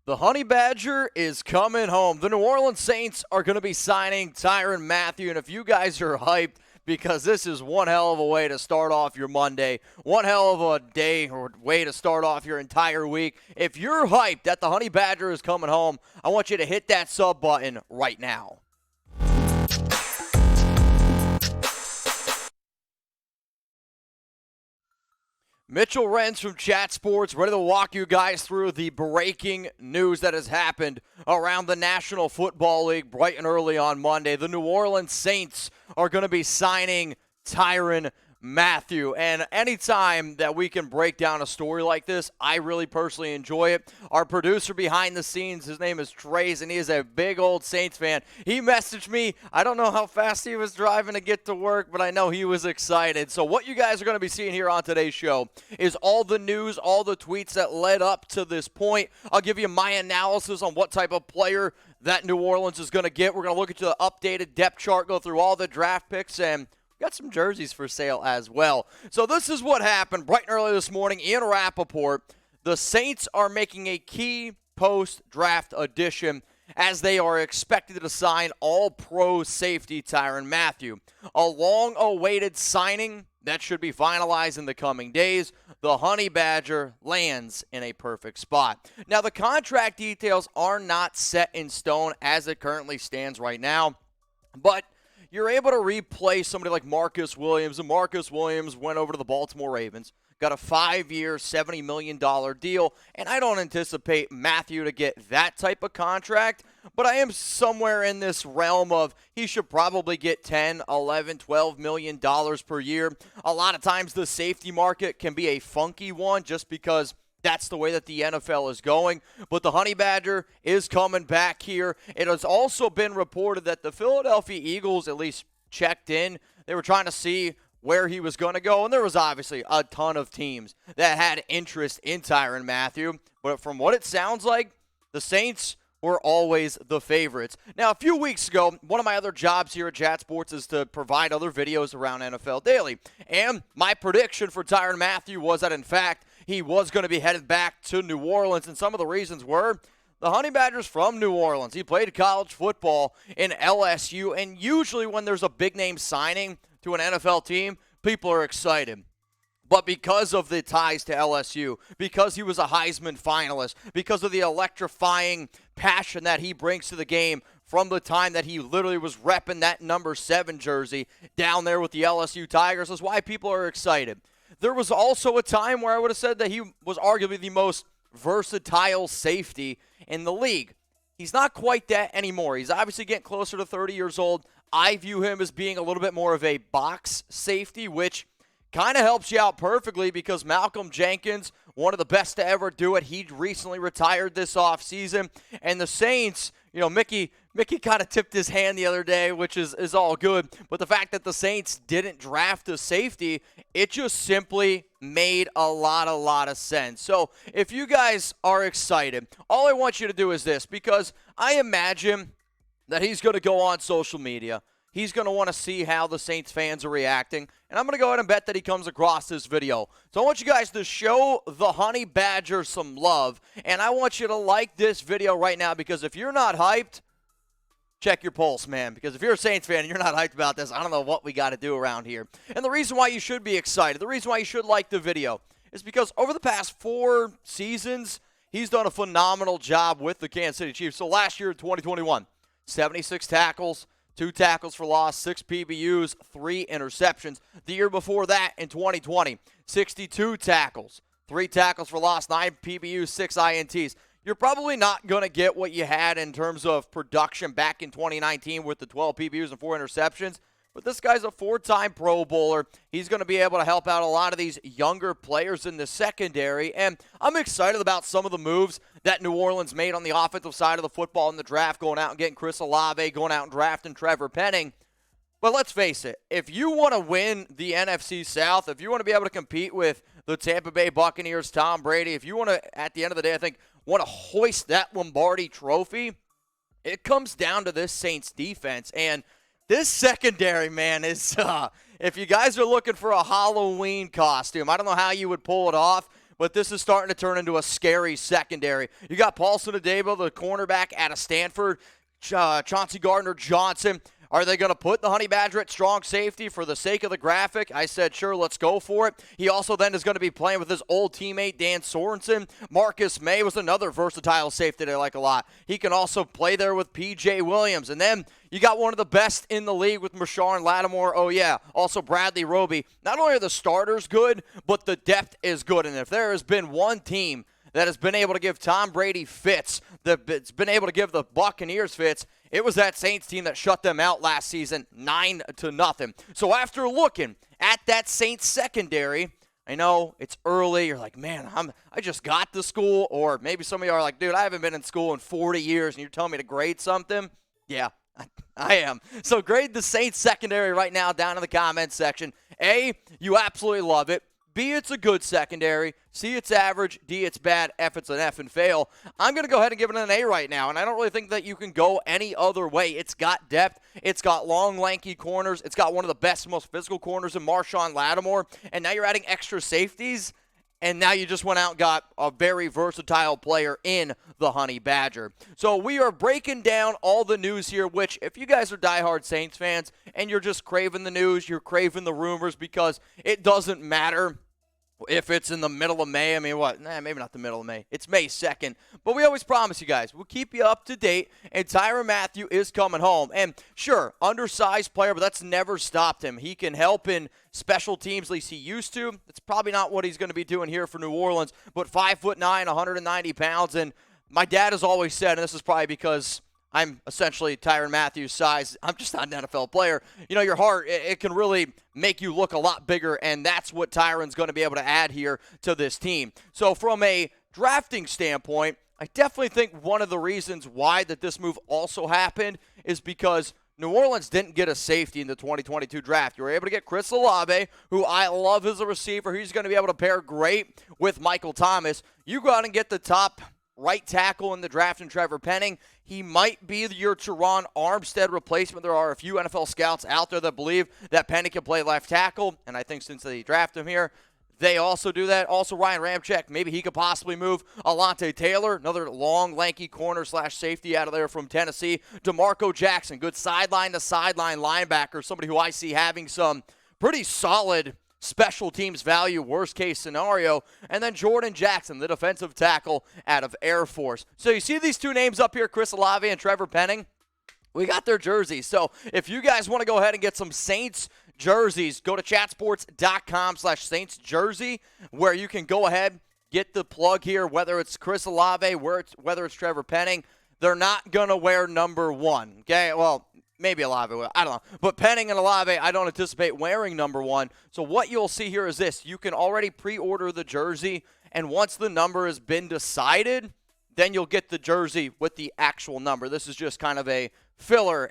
The Honey Badger is coming home. The New Orleans Saints are going to be signing Tyrann Mathieu, and if you guys are hyped, because this is one hell of a way to start off your Monday, one hell of a day or way to start off your entire week. If you're hyped that the Honey Badger is coming home, I want you to hit that sub button right now. Mitchell Renz from Chat Sports, ready to walk you guys through the breaking news that has happened around the National Football League bright and early on Monday. The New Orleans Saints are going to be signing Tyrann Mathieu. And anytime that we can break down a story like this, I really personally enjoy it. Our producer behind the scenes, his name is Trace, and he is a big old Saints fan. He messaged me. I don't know how fast he was driving to get to work, but I know he was excited. So what you guys are going to be seeing here on today's show is all the news, all the tweets that led up to this point. I'll give you my analysis on what type of player that New Orleans is going to get. We're going to look at the updated depth chart, go through all the draft picks, and got some jerseys for sale as well. So this is what happened bright and early this morning. Ian Rapoport, the Saints are making a key post-draft addition as they are expected to sign all-pro safety Tyrann Mathieu. A long-awaited signing that should be finalized in the coming days. The Honey Badger lands in a perfect spot. Now, the contract details are not set in stone as it currently stands right now, but you're able to replace somebody like Marcus Williams, and Marcus Williams went over to the Baltimore Ravens, got a 5-year, $70 million deal, and I don't anticipate Mathieu to get that type of contract, but I am somewhere in this realm of he should probably get $10, $11, $12 million per year. A lot of times the safety market can be a funky one just because that's the way that the NFL is going. But the Honey Badger is coming back here. It has also been reported that the Philadelphia Eagles at least checked in. They were trying to see where he was going to go. And there was obviously a ton of teams that had interest in Tyrann Mathieu. But from what it sounds like, the Saints were always the favorites. Now, a few weeks ago, one of my other jobs here at Chat Sports is to provide other videos around NFL Daily. And my prediction for Tyrann Mathieu was that, in fact, he was going to be headed back to New Orleans, and some of the reasons were the Honey Badger's from New Orleans. He played college football in LSU, and usually when there's a big-name signing to an NFL team, people are excited. But because of the ties to LSU, because he was a Heisman finalist, because of the electrifying passion that he brings to the game from the time that he literally was repping that number 7 jersey down there with the LSU Tigers, is why people are excited. There was also a time where I would have said that he was arguably the most versatile safety in the league. He's not quite that anymore. He's obviously getting closer to 30 years old. I view him as being a little bit more of a box safety, which kind of helps you out perfectly because Malcolm Jenkins, one of the best to ever do it, he recently retired this offseason. And the Saints, Mickey kind of tipped his hand the other day, which is all good. But the fact that the Saints didn't draft a safety, it just simply made a lot of sense. So if you guys are excited, all I want you to do is this, because I imagine that he's going to go on social media. He's going to want to see how the Saints fans are reacting. And I'm going to go ahead and bet that he comes across this video. So I want you guys to show the Honey Badger some love. And I want you to like this video right now, because if you're not hyped, check your pulse, man. Because if you're a Saints fan and you're not hyped about this, I don't know what we got to do around here. And the reason why you should be excited, the reason why you should like the video, is because over the past 4 seasons, he's done a phenomenal job with the Kansas City Chiefs. So last year in 2021, 76 tackles, 2 tackles for loss, 6 PBUs, 3 interceptions. The year before that, in 2020, 62 tackles, 3 tackles for loss, 9 PBUs, 6 INTs. You're probably not going to get what you had in terms of production back in 2019 with the 12 PBUs and 4 interceptions. But this guy's a 4-time Pro Bowler. He's going to be able to help out a lot of these younger players in the secondary. And I'm excited about some of the moves that New Orleans made on the offensive side of the football in the draft, going out and getting Chris Olave, going out and drafting Trevor. But let's face it, if you want to win the NFC South, if you want to be able to compete with the Tampa Bay Buccaneers, Tom Brady, if you want to, at the end of the day, I think, want to hoist that Lombardi trophy, it comes down to this Saints defense. And this secondary, man, is, if you guys are looking for a Halloween costume, I don't know how you would pull it off, but this is starting to turn into a scary secondary. You got Paulson Adebo, the cornerback out of Stanford, Chauncey Gardner-Johnson. Are they going to put the Honey Badger at strong safety for the sake of the graphic? I said, sure, let's go for it. He also then is going to be playing with his old teammate, Dan Sorensen. Marcus May was another versatile safety that I like a lot. He can also play there with P.J. Williams. And then you got one of the best in the league with Marshawn Lattimore. Oh, yeah. Also Bradley Roby. Not only are the starters good, but the depth is good. And if there has been one team that has been able to give Tom Brady fits, that's been able to give the Buccaneers fits, it was that Saints team that shut them out last season 9-0. So after looking at that Saints secondary, I know it's early. You're like, man, I just got to school. Or maybe some of you are like, dude, I haven't been in school in 40 years, and you're telling me to grade something? Yeah, I am. So grade the Saints secondary right now down in the comments section. A, you absolutely love it. B, it's a good secondary. C, it's average. D, it's bad. F, it's an F and fail. I'm going to go ahead and give it an A right now, and I don't really think that you can go any other way. It's got depth. It's got long, lanky corners. It's got one of the best, most physical corners in Marshawn Lattimore, and now you're adding extra safeties, and now you just went out and got a very versatile player in the Honey Badger. So we are breaking down all the news here, which if you guys are diehard Saints fans and you're just craving the news, you're craving the rumors because it doesn't matter if it's in the middle of May. I mean, what? Maybe not the middle of May. It's May 2nd. But we always promise you guys, we'll keep you up to date. And Tyrann Mathieu is coming home. And sure, undersized player, but that's never stopped him. He can help in special teams, at least he used to. It's probably not what he's going to be doing here for New Orleans. But 5'9", 190 pounds. And my dad has always said, and this is probably because I'm essentially Tyrann Mathieu's size. I'm just not an NFL player. You know, your heart, it can really make you look a lot bigger, and that's what Tyrann's going to be able to add here to this team. So from a drafting standpoint, I definitely think one of the reasons why that this move also happened is because New Orleans didn't get a safety in the 2022 draft. You were able to get Chris Olave, who I love as a receiver. He's going to be able to pair great with Michael Thomas. You go out and get the top right tackle in the draft in Trevor Penning. He might be your Tyrann Armstead replacement. There are a few NFL scouts out there that believe that Penning can play left tackle, and I think since they draft him here, they also do that. Also, Ryan Ramczyk, maybe he could possibly move. Alontae Taylor, another long, lanky corner/safety out of there from Tennessee. DeMarco Jackson, good sideline-to-sideline linebacker, somebody who I see having some pretty solid special teams value, worst case scenario. And then Jordan Jackson, the defensive tackle out of Air Force. So you see these two names up here, Chris Olave and Trevor Penning? We got their jerseys. So if you guys want to go ahead and get some Saints jerseys, go to chatsports.com/Saints jersey, where you can go ahead, get the plug here, whether it's Chris Olave, whether it's Trevor Penning. They're not going to wear number 1. Okay, well, maybe Olave will. I don't know. But Penning and Olave, I don't anticipate wearing number 1. So what you'll see here is this. You can already pre-order the jersey, and once the number has been decided, then you'll get the jersey with the actual number. This is just kind of a filler,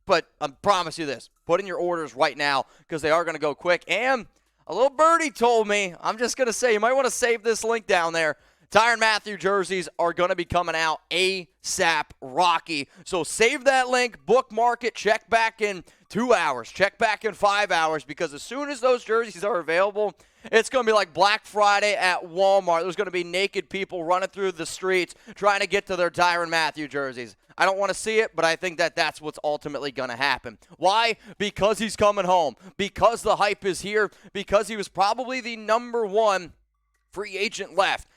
but I promise you this. Put in your orders right now because they are going to go quick. And a little birdie told me, I'm just going to say, you might want to save this link down there. Tyrann Mathieu jerseys are going to be coming out ASAP Rocky. So save that link, bookmark it, check back in 2 hours, check back in 5 hours, because as soon as those jerseys are available, it's going to be like Black Friday at Walmart. There's going to be naked people running through the streets trying to get to their Tyrann Mathieu jerseys. I don't want to see it, but I think that that's what's ultimately going to happen. Why? Because he's coming home. Because the hype is here. Because he was probably the number 1 free agent left.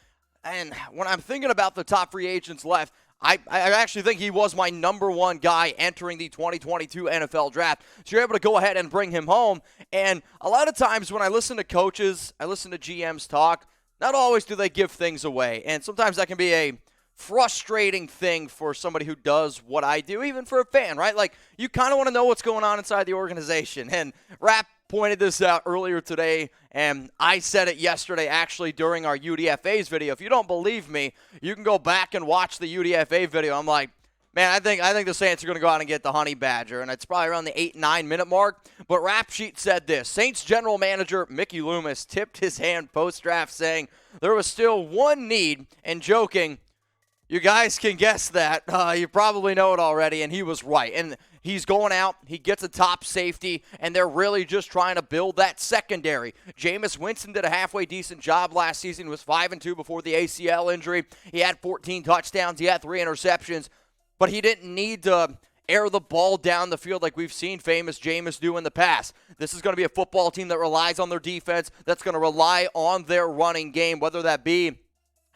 And when I'm thinking about the top free agents left, I actually think he was my number 1 guy entering the 2022 NFL draft. So you're able to go ahead and bring him home. And a lot of times when I listen to coaches, I listen to GMs talk, not always do they give things away. And sometimes that can be a frustrating thing for somebody who does what I do, even for a fan, right? Like, you kind of want to know what's going on inside the organization. And Rap pointed this out earlier today, and I said it yesterday actually during our UDFA's video. If you don't believe me, you can go back and watch the UDFA video. I'm like, man, I think the Saints are going to go out and get the Honey Badger, and it's probably around the 8-9 minute mark. But Rap Sheet said this. Saints general manager Mickey Loomis tipped his hand post-draft saying there was still one need, and joking, you guys can guess that. You probably know it already, and he was right. And He's going out, he gets a top safety, and they're really just trying to build that secondary. Jameis Winston did a halfway decent job last season. He was 5-2 before the ACL injury. He had 14 touchdowns, he had 3 interceptions, but he didn't need to air the ball down the field like we've seen famous Jameis do in the past. This is going to be a football team that relies on their defense, that's going to rely on their running game, whether that be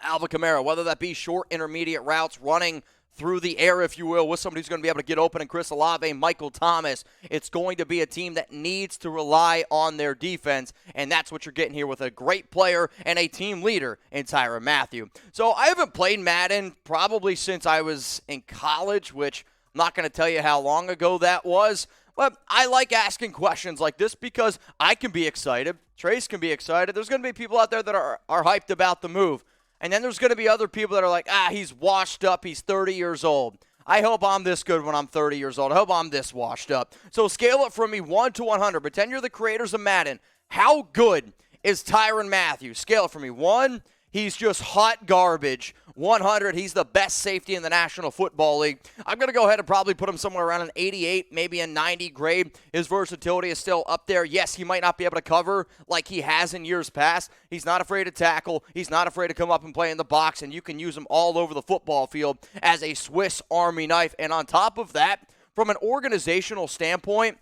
Alvin Kamara, whether that be short intermediate routes, running through the air, if you will, with somebody who's going to be able to get open, and Chris Olave, Michael Thomas. It's going to be a team that needs to rely on their defense, and that's what you're getting here with a great player and a team leader in Tyrann Mathieu. So I haven't played Madden probably since I was in college, which I'm not going to tell you how long ago that was, but I like asking questions like this because I can be excited. Trace can be excited. There's going to be people out there that are hyped about the move. And then there's going to be other people that are like, he's washed up, he's 30 years old. I hope I'm this good when I'm 30 years old. I hope I'm this washed up. So scale it from me 1 to 100. Pretend you're the creators of Madden. How good is Tyrann Mathieu? Scale it from me. 1, he's just hot garbage. 100, he's the best safety in the National Football League. I'm going to go ahead and probably put him somewhere around an 88, maybe a 90 grade. His versatility is still up there. Yes, he might not be able to cover like he has in years past. He's not afraid to tackle. He's not afraid to come up and play in the box, and you can use him all over the football field as a Swiss Army knife. And on top of that, from an organizational standpoint,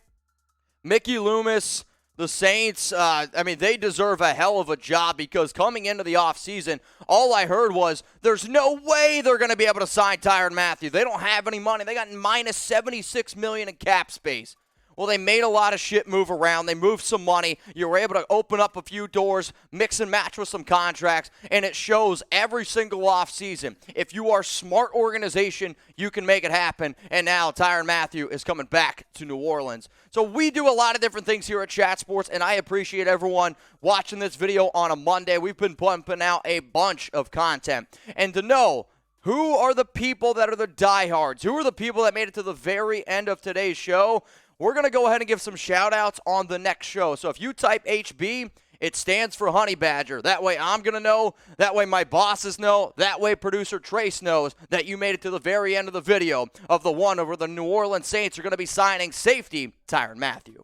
Mickey Loomis, the Saints, they deserve a hell of a job because coming into the offseason, all I heard was there's no way they're going to be able to sign Tyrann Mathieu. They don't have any money. They got minus $76 million in cap space. Well, they made a lot of shit move around. They moved some money. You were able to open up a few doors, mix and match with some contracts, and it shows every single offseason. If you are a smart organization, you can make it happen. And now Tyrann Mathieu is coming back to New Orleans. So we do a lot of different things here at Chat Sports, and I appreciate everyone watching this video on a Monday. We've been pumping out a bunch of content. And to know who are the people that are the diehards, who are the people that made it to the very end of today's show, we're going to go ahead and give some shout-outs on the next show. So if you type HB, it stands for Honey Badger. That way I'm going to know. That way my bosses know. That way producer Trace knows that you made it to the very end of the video of the one over the New Orleans Saints are going to be signing safety Tyrann Mathieu.